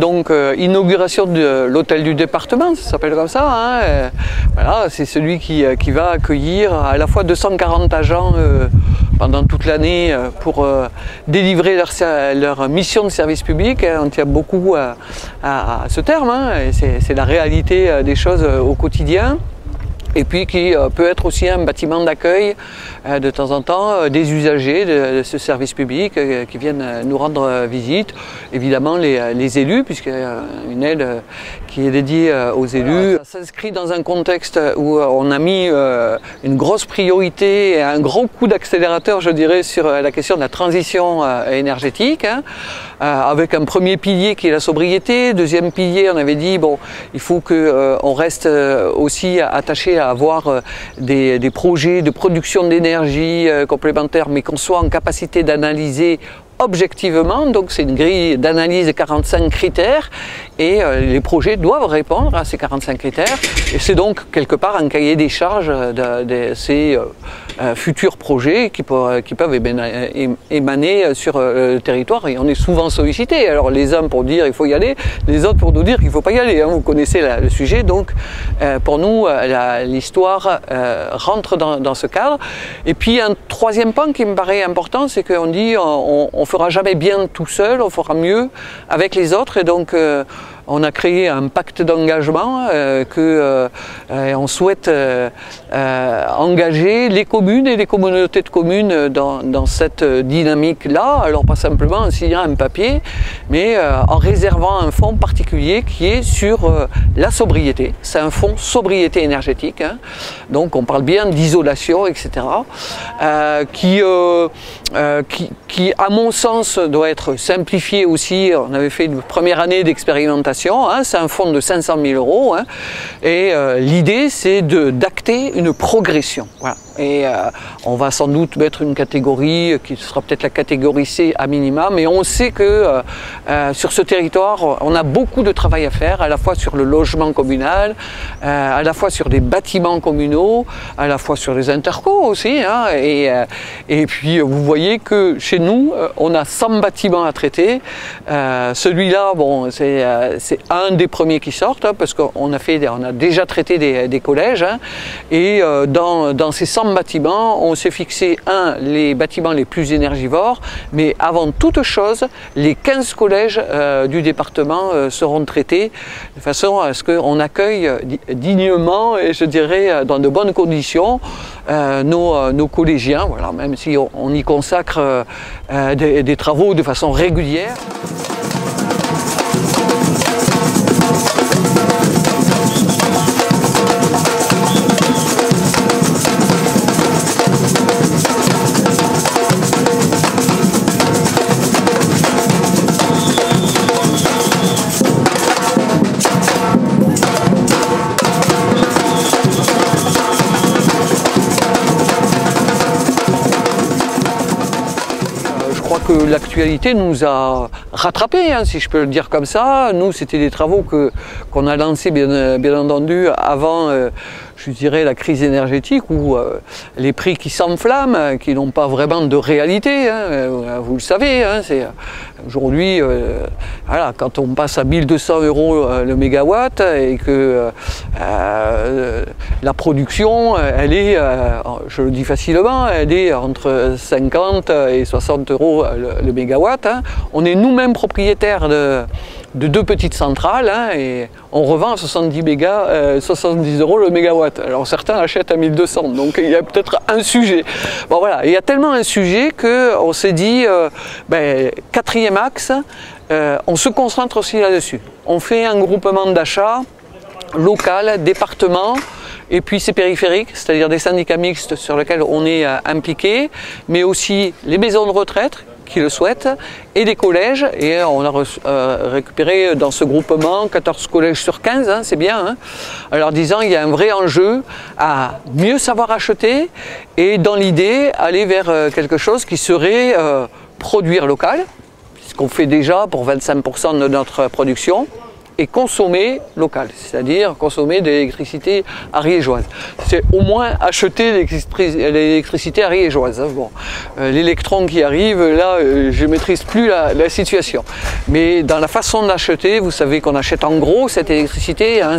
donc inauguration de l'hôtel du département, ça s'appelle comme ça. Hein. Voilà, c'est celui qui va accueillir à la fois 240 agents pendant toute l'année pour délivrer leur mission de service public. On tient beaucoup à ce terme, hein, c'est la réalité des choses au quotidien. Et puis qui peut être aussi un bâtiment d'accueil de temps en temps des usagers de ce service public qui viennent nous rendre visite. Évidemment les élus, puisqu'il y a une aile qui est dédiée aux élus. Ça s'inscrit dans un contexte où on a mis une grosse priorité et un gros coup d'accélérateur, je dirais, sur la question de la transition énergétique, hein, avec un premier pilier qui est la sobriété. Deuxième pilier, on avait dit, bon, il faut qu'on reste aussi attaché à avoir des projets de production d'énergie complémentaires, mais qu'on soit en capacité d'analyser objectivement. Donc c'est une grille d'analyse de 45 critères et les projets doivent répondre à ces 45 critères. Et c'est donc quelque part un cahier des charges de ces futurs projets qui peuvent émaner sur le territoire. Et on est souvent sollicité. Alors les uns pour dire il faut y aller, les autres pour nous dire qu'il ne faut pas y aller. Hein. Vous connaissez le sujet. Donc pour nous, l'histoire rentre dans ce cadre. Et puis un troisième point qui me paraît important, c'est qu'on dit on fera jamais bien tout seul, on fera mieux avec les autres. Et donc on a créé un pacte d'engagement on souhaite engager les communes et les communautés de communes dans cette dynamique-là. Alors pas simplement en signant un papier, mais en réservant un fonds particulier qui est sur la sobriété. C'est un fonds sobriété énergétique, hein. Donc on parle bien d'isolation, etc. Qui à mon sens doit être simplifié aussi. On avait fait une première année d'expérimentation. Hein, c'est un fonds de 500 000 €, hein, et l'idée c'est d'acter une progression. Voilà. Et on va sans doute mettre une catégorie qui sera peut-être la catégorie C à minima, mais on sait que sur ce territoire on a beaucoup de travail à faire, à la fois sur le logement communal, à la fois sur des bâtiments communaux, à la fois sur les intercos aussi, hein, et puis vous voyez que chez nous on a 100 bâtiments à traiter. Celui-là, bon, c'est un des premiers qui sortent, hein, parce qu'on a déjà traité des collèges, hein, et dans ces 100 bâtiments, on s'est fixé les bâtiments les plus énergivores, mais avant toute chose, les 15 collèges du département seront traités de façon à ce qu'on accueille dignement et je dirais dans de bonnes conditions nos collégiens, voilà, même si on y consacre des travaux de façon régulière. Que l'actualité nous a rattrapés, hein, si je peux le dire comme ça. Nous, c'était des travaux qu'on a lancés bien entendu avant, je dirais, la crise énergétique, où les prix qui s'enflamment, qui n'ont pas vraiment de réalité, hein, vous le savez, hein, c'est aujourd'hui, voilà, quand on passe à 1 200 € le mégawatt et que la production, elle est, je le dis facilement, elle est entre 50 et 60 € le mégawatt, hein. On est nous-mêmes propriétaires de 2 petites centrales, hein, et on revend à 70 € le mégawatt. Alors certains achètent à 1200, donc il y a peut-être un sujet. Bon voilà, il y a tellement un sujet qu'on s'est dit, quatrième axe, on se concentre aussi là-dessus. On fait un groupement d'achat local, département, et puis c'est périphérique, c'est-à-dire des syndicats mixtes sur lesquels on est impliqué, mais aussi les maisons de retraite qui le souhaitent, et des collèges, et on a récupéré dans ce groupement 14 collèges sur 15, hein, c'est bien, hein, en leur disant il y a un vrai enjeu à mieux savoir acheter, et dans l'idée aller vers quelque chose qui serait produire local, ce qu'on fait déjà pour 25% de notre production, et consommer local, c'est-à-dire consommer de l'électricité ariégeoise. C'est au moins acheter l'électricité ariégeoise. Bon, l'électron qui arrive, là, je ne maîtrise plus la situation. Mais dans la façon d'acheter, vous savez qu'on achète en gros cette électricité, hein,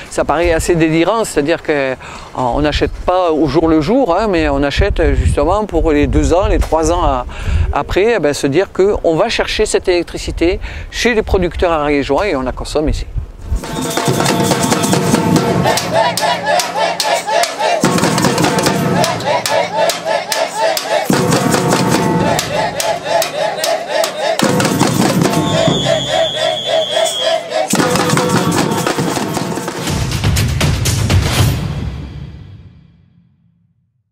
ça paraît assez délirant, c'est-à-dire qu'on n'achète pas au jour le jour, hein, mais on achète justement pour les 2 ans, les 3 ans après, se dire qu'on va chercher cette électricité chez les producteurs ariégeois et on la consomme ici.